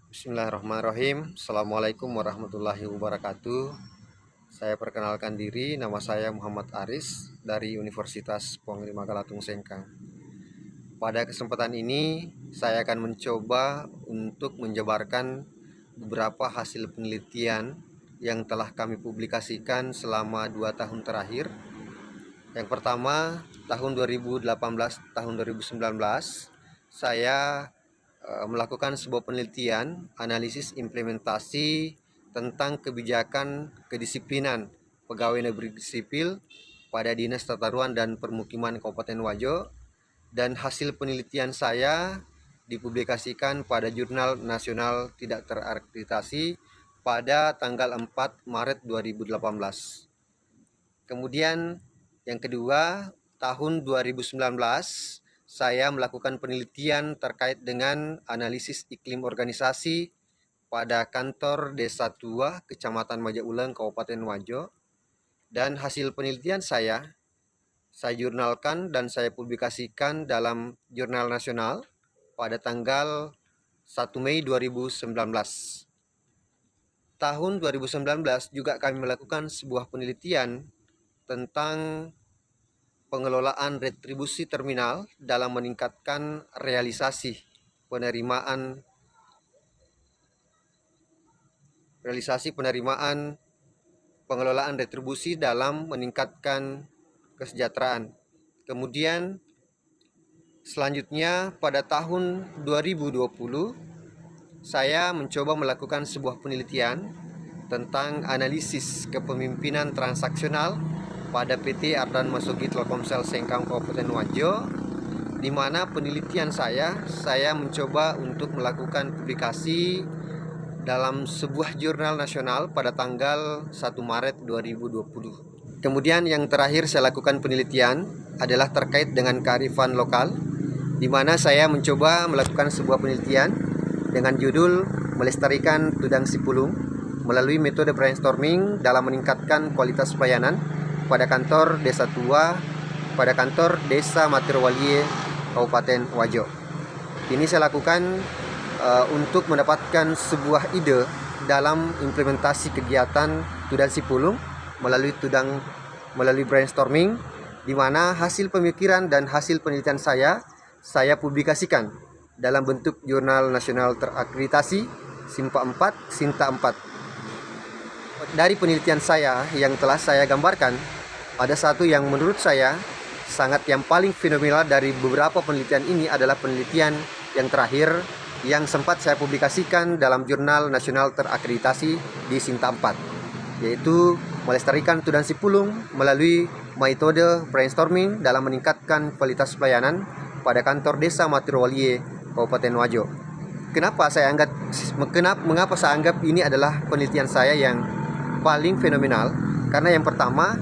Bismillahirrahmanirrahim. Assalamualaikum warahmatullahi wabarakatuh. Saya perkenalkan diri, nama saya Muhammad Aris dari Universitas Pongri Magalatung Sengkang. Pada kesempatan ini, saya akan mencoba untuk menjabarkan beberapa hasil penelitian yang telah kami publikasikan selama 2 tahun terakhir. Yang pertama, tahun 2018, tahun 2019, saya melakukan sebuah penelitian analisis implementasi tentang kebijakan kedisiplinan pegawai negeri sipil pada Dinas Tata Ruang dan Permukiman Kabupaten Wajo, dan hasil penelitian saya dipublikasikan pada Jurnal Nasional Tidak Terakreditasi pada tanggal 4 Maret 2018. Kemudian yang kedua, tahun 2019 saya melakukan penelitian terkait dengan analisis iklim organisasi pada kantor Desa Tua, Kecamatan Majauleng, Kabupaten Wajo. Dan hasil penelitian saya jurnalkan dan saya publikasikan dalam Jurnal Nasional pada tanggal 1 Mei 2019. Tahun 2019 juga kami melakukan sebuah penelitian tentang pengelolaan retribusi terminal dalam meningkatkan realisasi penerimaan pengelolaan retribusi dalam meningkatkan kesejahteraan. Kemudian selanjutnya pada tahun 2020 saya mencoba melakukan sebuah penelitian tentang analisis kepemimpinan transaksional pada PT Ardan Masuki Telkomsel Sengkang Kabupaten Wajo, di mana penelitian saya mencoba untuk melakukan publikasi dalam sebuah jurnal nasional pada tanggal 1 Maret 2020. Kemudian yang terakhir saya lakukan penelitian adalah terkait dengan kearifan lokal, di mana saya mencoba melakukan sebuah penelitian dengan judul melestarikan Tudang Sipulung melalui metode brainstorming dalam meningkatkan kualitas pelayanan pada kantor Desa Tua, pada kantor Desa Matirwalie, Kabupaten Wajo. Ini saya lakukan untuk mendapatkan sebuah ide dalam implementasi kegiatan Tudang Sipulung melalui brainstorming, di mana hasil pemikiran dan hasil penelitian saya publikasikan dalam bentuk Jurnal Nasional Terakreditasi SIMPA 4, SINTA 4. Dari penelitian saya yang telah saya gambarkan, ada satu yang menurut saya yang paling fenomenal dari beberapa penelitian ini adalah penelitian yang terakhir yang sempat saya publikasikan dalam Jurnal Nasional Terakreditasi di SINTA 4, yaitu melestarikan Tudang Sipulung melalui metode brainstorming dalam meningkatkan kualitas pelayanan pada kantor Desa Matirwalie, Kabupaten Wajo. Mengapa saya anggap ini adalah penelitian saya yang paling fenomenal? Karena yang pertama,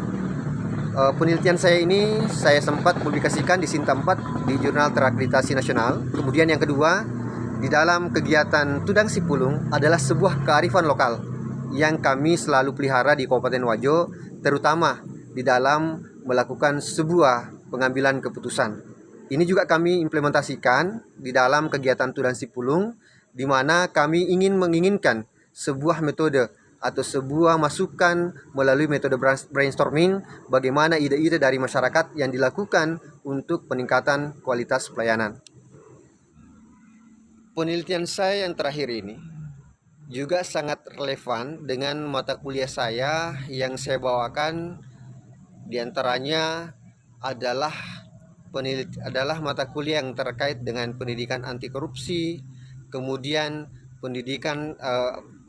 penelitian saya sempat publikasikan di SINTA 4 di Jurnal Terakreditasi Nasional. Kemudian yang kedua, di dalam kegiatan Tudang Sipulung adalah sebuah kearifan lokal yang kami selalu pelihara di Kabupaten Wajo, terutama di dalam melakukan sebuah pengambilan keputusan. Ini juga kami implementasikan di dalam kegiatan Tudang Sipulung, di mana kami menginginkan sebuah metode atau sebuah masukan melalui metode brainstorming bagaimana ide-ide dari masyarakat yang dilakukan untuk peningkatan kualitas pelayanan. Penelitian saya yang terakhir ini juga sangat relevan dengan mata kuliah saya yang saya bawakan, diantaranya adalah mata kuliah yang terkait dengan pendidikan anti korupsi, kemudian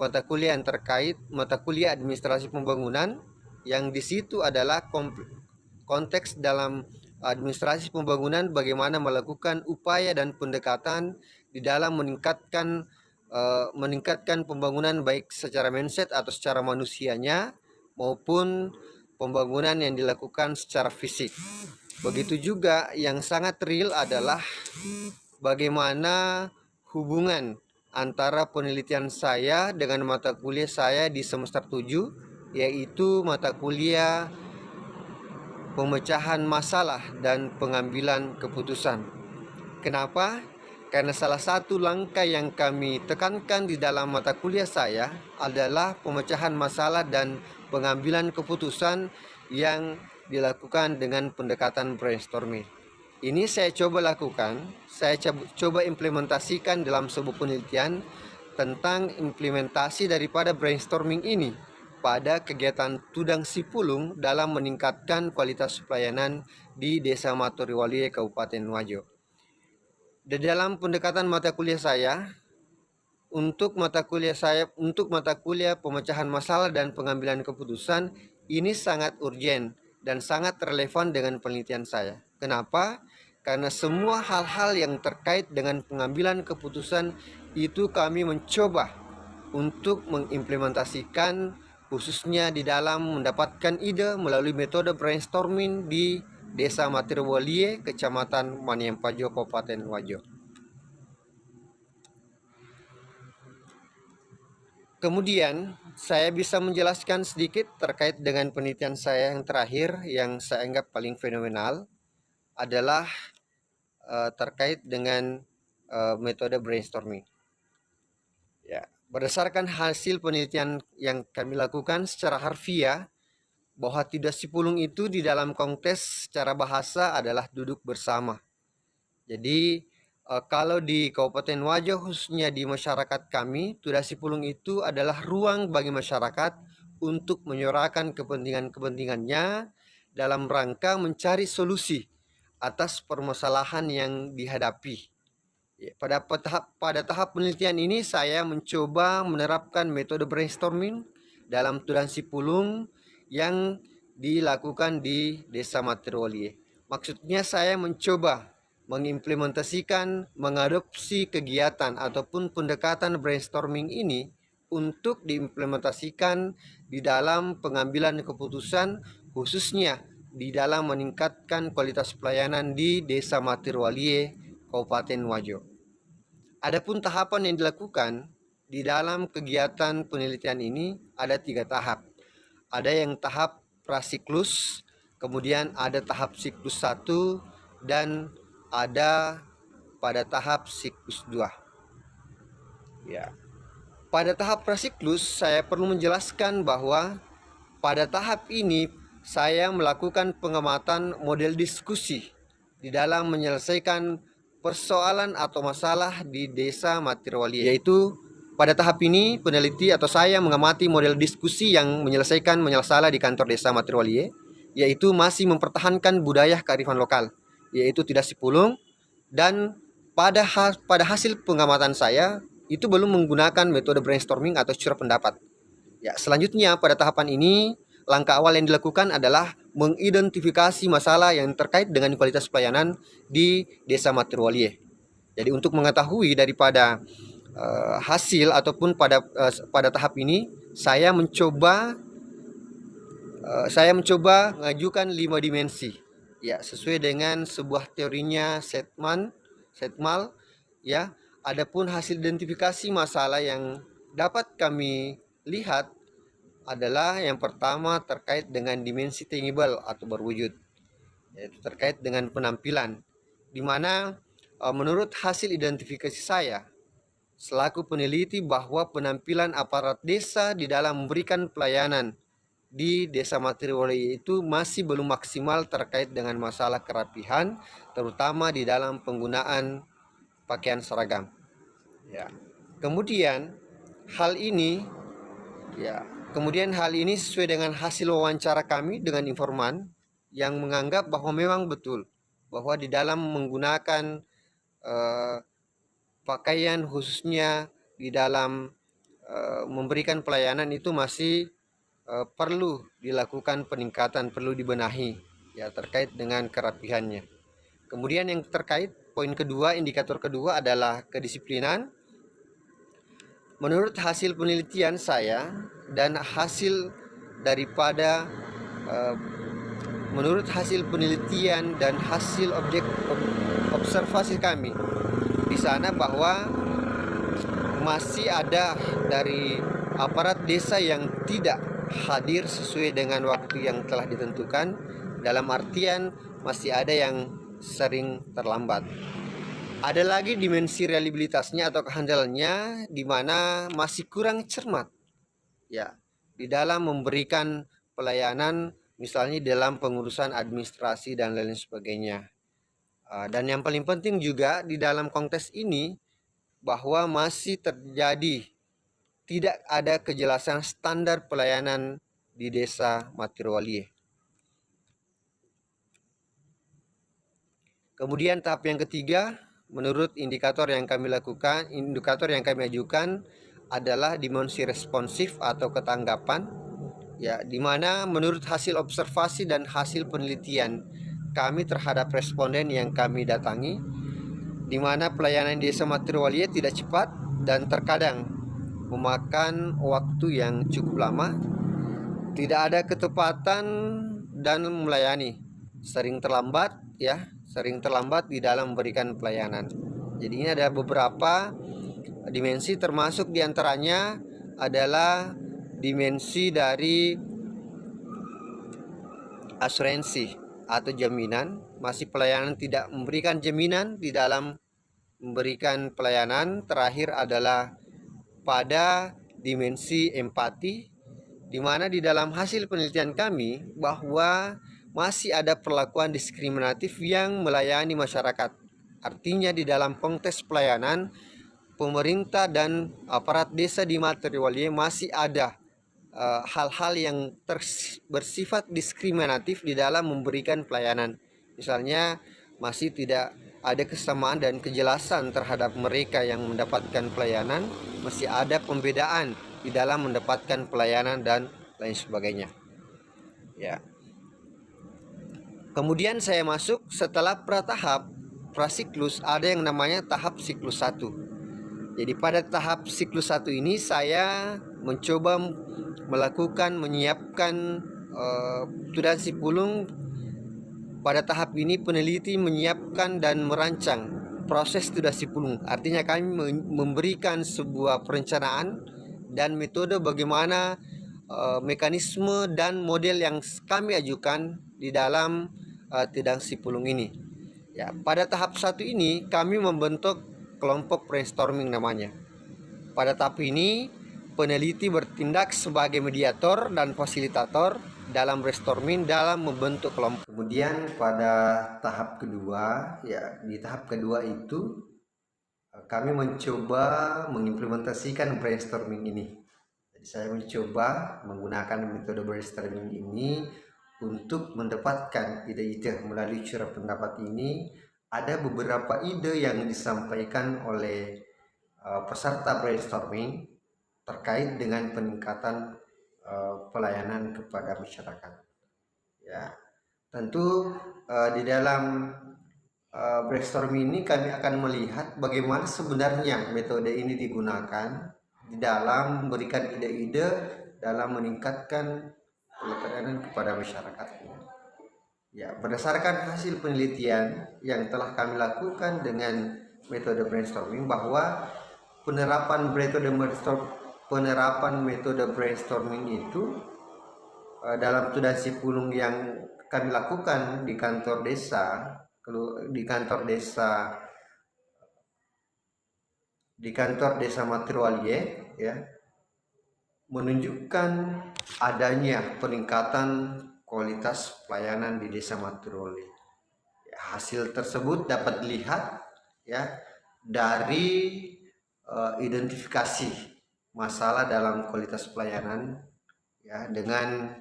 mata kuliah yang terkait mata kuliah administrasi pembangunan, yang di situ adalah konteks dalam administrasi pembangunan bagaimana melakukan upaya dan pendekatan di dalam meningkatkan pembangunan baik secara mindset atau secara manusianya maupun pembangunan yang dilakukan secara fisik. Begitu juga yang sangat real adalah bagaimana hubungan antara penelitian saya dengan mata kuliah saya di semester 7, yaitu mata kuliah pemecahan masalah dan pengambilan keputusan. Kenapa? Karena salah satu langkah yang kami tekankan di dalam mata kuliah saya adalah pemecahan masalah dan pengambilan keputusan yang dilakukan dengan pendekatan brainstorming. Ini saya coba lakukan, saya coba implementasikan dalam sebuah penelitian tentang implementasi daripada brainstorming ini pada kegiatan Tudang Sipulung dalam meningkatkan kualitas pelayanan di Desa Matoriwalie, Kabupaten Wajo. Di dalam pendekatan mata kuliah saya, untuk mata kuliah pemecahan masalah dan pengambilan keputusan, ini sangat urgen dan sangat relevan dengan penelitian saya. Kenapa? Karena semua hal-hal yang terkait dengan pengambilan keputusan itu kami mencoba untuk mengimplementasikan, khususnya di dalam mendapatkan ide melalui metode brainstorming di Desa Matoriwalie, Kecamatan Maniampajo, Kabupaten Wajo. Kemudian, saya bisa menjelaskan sedikit terkait dengan penelitian saya yang terakhir yang saya anggap paling fenomenal adalah terkait dengan metode brainstorming. Ya, berdasarkan hasil penelitian yang kami lakukan secara harfiah, bahwa Tudang Sipulung itu di dalam konteks secara bahasa adalah duduk bersama. Jadi kalau di Kabupaten Wajo, khususnya di masyarakat kami, Tudang Sipulung itu adalah ruang bagi masyarakat untuk menyuarakan kepentingan-kepentingannya dalam rangka mencari solusi atas permasalahan yang dihadapi. Pada tahap penelitian ini saya mencoba menerapkan metode brainstorming dalam Tudang Sipulung yang dilakukan di Desa Matoriwalie. Maksudnya saya mencoba mengimplementasikan, mengadopsi kegiatan ataupun pendekatan brainstorming ini untuk diimplementasikan di dalam pengambilan keputusan, khususnya di dalam meningkatkan kualitas pelayanan di Desa Matoriwalie, Kabupaten Wajo. Adapun tahapan yang dilakukan di dalam kegiatan penelitian ini ada 3 tahap. Ada yang tahap prasiklus, kemudian ada tahap siklus 1, dan ada pada tahap siklus 2. Ya. Pada tahap prasiklus saya perlu menjelaskan bahwa pada tahap ini saya melakukan pengamatan model diskusi di dalam menyelesaikan persoalan atau masalah di Desa Matoriwalie, yaitu pada tahap ini peneliti atau saya mengamati model diskusi yang menyelesaikan masalah di kantor Desa Matoriwalie, yaitu masih mempertahankan budaya kearifan lokal, yaitu Tudang Sipulung, dan pada hasil pengamatan saya itu belum menggunakan metode brainstorming atau curah pendapat. Ya, selanjutnya pada tahapan ini langkah awal yang dilakukan adalah mengidentifikasi masalah yang terkait dengan kualitas pelayanan di Desa Matoriwalie. Jadi untuk mengetahui daripada hasil ataupun pada tahap ini saya mencoba mengajukan 5 dimensi. Ya, sesuai dengan sebuah teorinya Setmal, ya. Adapun hasil identifikasi masalah yang dapat kami lihat adalah yang pertama terkait dengan dimensi tangible atau berwujud, yaitu terkait dengan penampilan, di mana menurut hasil identifikasi saya selaku peneliti bahwa penampilan aparat desa di dalam memberikan pelayanan di Desa Matoriwalie itu masih belum maksimal terkait dengan masalah kerapihan, terutama di dalam penggunaan pakaian seragam. Ya. Kemudian hal ini sesuai dengan hasil wawancara kami dengan informan yang menganggap bahwa memang betul bahwa di dalam menggunakan pakaian, khususnya di dalam memberikan pelayanan itu masih perlu dilakukan peningkatan, perlu dibenahi ya terkait dengan kerapihannya. Kemudian yang terkait poin kedua, indikator kedua adalah kedisiplinan. Menurut hasil penelitian saya dan hasil daripada menurut hasil penelitian dan hasil observasi kami di sana, bahwa masih ada dari aparat desa yang tidak hadir sesuai dengan waktu yang telah ditentukan, dalam artian masih ada yang sering terlambat. Ada lagi dimensi reliabilitasnya atau kehandalannya di mana masih kurang cermat ya di dalam memberikan pelayanan, misalnya dalam pengurusan administrasi dan lain sebagainya. Dan yang paling penting juga di dalam konteks ini bahwa masih terjadi tidak ada kejelasan standar pelayanan di desa Matirwalie. Kemudian tahap yang ketiga, menurut indikator yang kami ajukan adalah dimensi responsif atau ketanggapan, ya, di mana menurut hasil observasi dan hasil penelitian kami terhadap responden yang kami datangi, di mana pelayanan desa Matirwalie tidak cepat dan terkadang memakan waktu yang cukup lama, tidak ada ketepatan dan melayani, sering terlambat di dalam memberikan pelayanan. Jadi ini ada beberapa dimensi, termasuk diantaranya adalah dimensi dari asuransi atau jaminan. Masih pelayanan tidak memberikan jaminan di dalam memberikan pelayanan. Terakhir adalah pada dimensi empati, di mana di dalam hasil penelitian kami bahwa masih ada perlakuan diskriminatif yang melayani masyarakat. Artinya di dalam konteks pelayanan, pemerintah dan aparat desa di Matirwalie masih ada hal-hal yang bersifat diskriminatif di dalam memberikan pelayanan. Misalnya masih tidak ada kesamaan dan kejelasan terhadap mereka yang mendapatkan pelayanan, masih ada pembedaan di dalam mendapatkan pelayanan dan lain sebagainya. Ya. Kemudian saya masuk setelah pratahap, prasiklus, ada yang namanya tahap siklus 1. Jadi pada tahap siklus 1 ini saya mencoba menyiapkan Tudan Sipulung. Pada tahap ini peneliti menyiapkan dan merancang proses Tudan Sipulung. Artinya kami memberikan sebuah perencanaan dan metode bagaimana mekanisme dan model yang kami ajukan di dalam Tudan Sipulung ini. Ya, pada tahap 1 ini kami membentuk kelompok brainstorming namanya. Pada tahap ini peneliti bertindak sebagai mediator dan fasilitator dalam brainstorming dalam membentuk kelompok. Kemudian pada tahap kedua, ya di tahap kedua itu kami mencoba mengimplementasikan brainstorming ini. Jadi saya mencoba menggunakan metode brainstorming ini untuk mendapatkan ide-ide. Melalui curah pendapat ini ada beberapa ide yang disampaikan oleh peserta brainstorming terkait dengan peningkatan pelayanan kepada masyarakat. Ya, tentu di dalam brainstorming ini kami akan melihat bagaimana sebenarnya metode ini digunakan di dalam memberikan ide-ide dalam meningkatkan pelayanan kepada masyarakat. Ya, berdasarkan hasil penelitian yang telah kami lakukan dengan metode brainstorming, bahwa penerapan metode brainstorming itu dalam Tudan Sipulung yang kami lakukan di kantor desa Matirwalie, ya, menunjukkan adanya peningkatan kualitas pelayanan di desa Matirwalie. Ya, hasil tersebut dapat dilihat ya dari identifikasi masalah dalam kualitas pelayanan, ya, dengan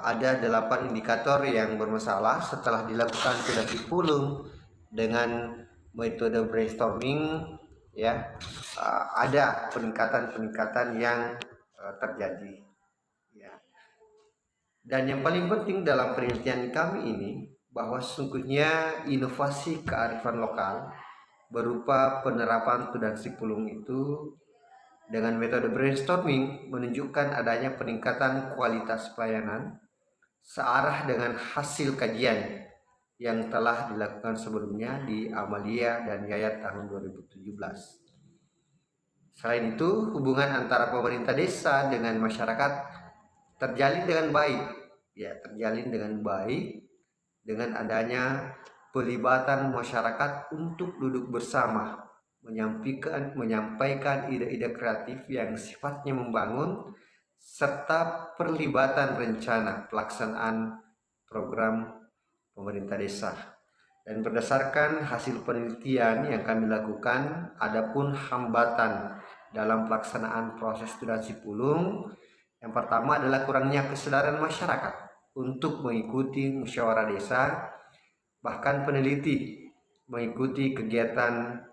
ada 8 indikator yang bermasalah setelah dilakukan Tudan Sipulung dengan metode brainstorming, ya, ada peningkatan yang terjadi, ya. Dan yang paling penting dalam penelitian kami ini bahwa sesungguhnya inovasi kearifan lokal berupa penerapan Tudan Sipulung itu dengan metode brainstorming menunjukkan adanya peningkatan kualitas pelayanan searah dengan hasil kajian yang telah dilakukan sebelumnya di Amalia dan Yayat tahun 2017. Selain itu, hubungan antara pemerintah desa dengan masyarakat terjalin dengan baik, ya, dengan adanya pelibatan masyarakat untuk duduk bersama, menyampaikan ide-ide kreatif yang sifatnya membangun, serta perlibatan rencana pelaksanaan program pemerintah desa. Dan berdasarkan hasil penelitian yang kami lakukan, adapun hambatan dalam pelaksanaan proses donasi pulung, yang pertama adalah kurangnya kesadaran masyarakat untuk mengikuti musyawarah desa. Bahkan peneliti mengikuti kegiatan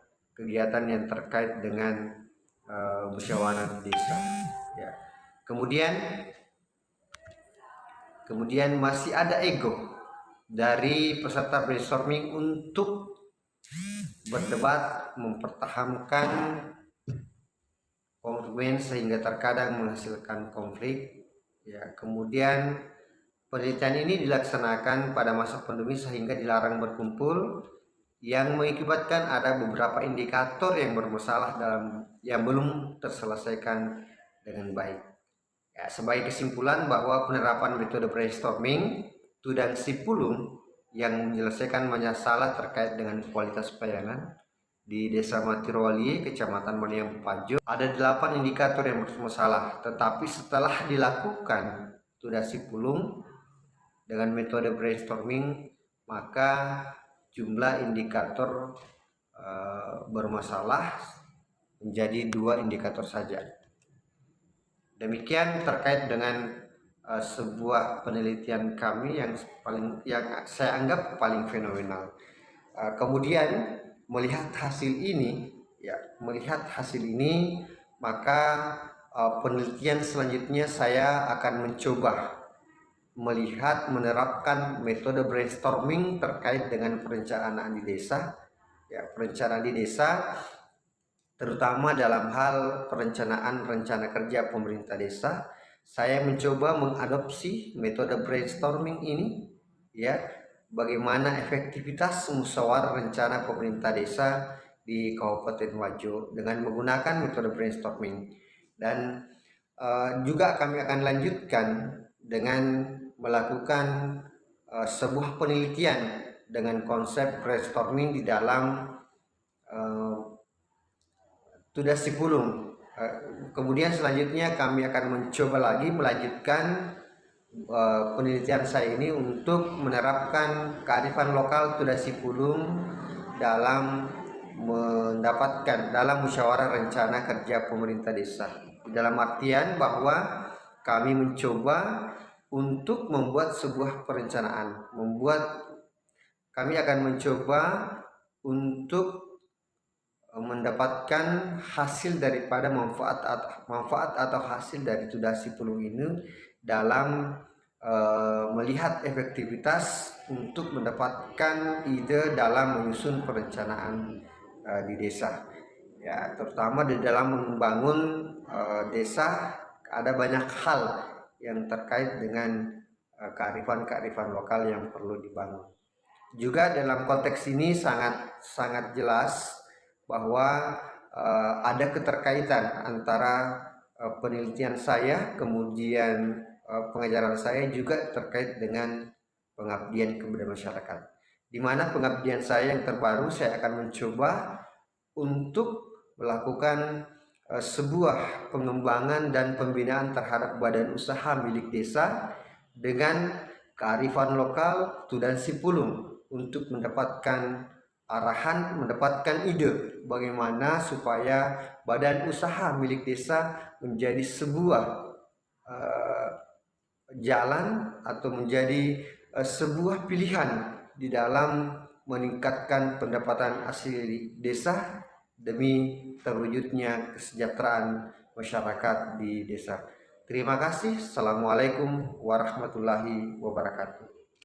yang terkait dengan musyawarah desa. Ya. Kemudian masih ada ego dari peserta brainstorming untuk berdebat, mempertahankan argumen sehingga terkadang menghasilkan konflik. Ya, kemudian penelitian ini dilaksanakan pada masa pandemi sehingga dilarang berkumpul, yang mengakibatkan ada beberapa indikator yang bermasalah yang belum terselesaikan dengan baik. Ya, sebagai kesimpulan bahwa penerapan metode brainstorming tudang sipulung yang menyelesaikan masalah terkait dengan kualitas pelayanan di Desa Matirowali, Kecamatan Maniang Pajo, ada 8 indikator yang bermasalah. Tetapi setelah dilakukan tudang sipulung dengan metode brainstorming, maka jumlah indikator bermasalah menjadi 2 indikator saja. Demikian terkait dengan sebuah penelitian kami yang saya anggap paling fenomenal. Kemudian melihat hasil ini, maka penelitian selanjutnya saya akan mencoba menerapkan metode brainstorming terkait dengan perencanaan di desa. Ya, perencanaan di desa terutama dalam hal perencanaan rencana kerja pemerintah desa. Saya mencoba mengadopsi metode brainstorming ini, ya, bagaimana efektivitas musyawarah rencana pemerintah desa di Kabupaten Wajo dengan menggunakan metode brainstorming. Dan juga kami akan lanjutkan dengan melakukan sebuah penelitian dengan konsep brainstorming di dalam tudang sipulung. Kemudian selanjutnya kami akan mencoba lagi melanjutkan penelitian saya ini untuk menerapkan kearifan lokal tudang sipulung dalam musyawarah rencana kerja pemerintah desa. Dalam artian bahwa kami mencoba untuk membuat sebuah perencanaan, kami akan mencoba untuk mendapatkan hasil daripada manfaat atau hasil dari tudang sipulung ini dalam melihat efektivitas untuk mendapatkan ide dalam menyusun perencanaan di desa. Ya, terutama di dalam membangun desa ada banyak hal yang terkait dengan kearifan lokal yang perlu dibangun. Juga dalam konteks ini sangat jelas bahwa ada keterkaitan antara penelitian saya, kemudian pengajaran saya juga terkait dengan pengabdian kepada masyarakat. Di mana pengabdian saya yang terbaru, saya akan mencoba untuk melakukan sebuah pengembangan dan pembinaan terhadap badan usaha milik desa dengan kearifan lokal tudang sipulung untuk mendapatkan arahan, mendapatkan ide bagaimana supaya badan usaha milik desa menjadi sebuah jalan atau menjadi sebuah pilihan di dalam meningkatkan pendapatan asli desa demi terwujudnya kesejahteraan masyarakat di desa. Terima kasih. Assalamualaikum warahmatullahi wabarakatuh.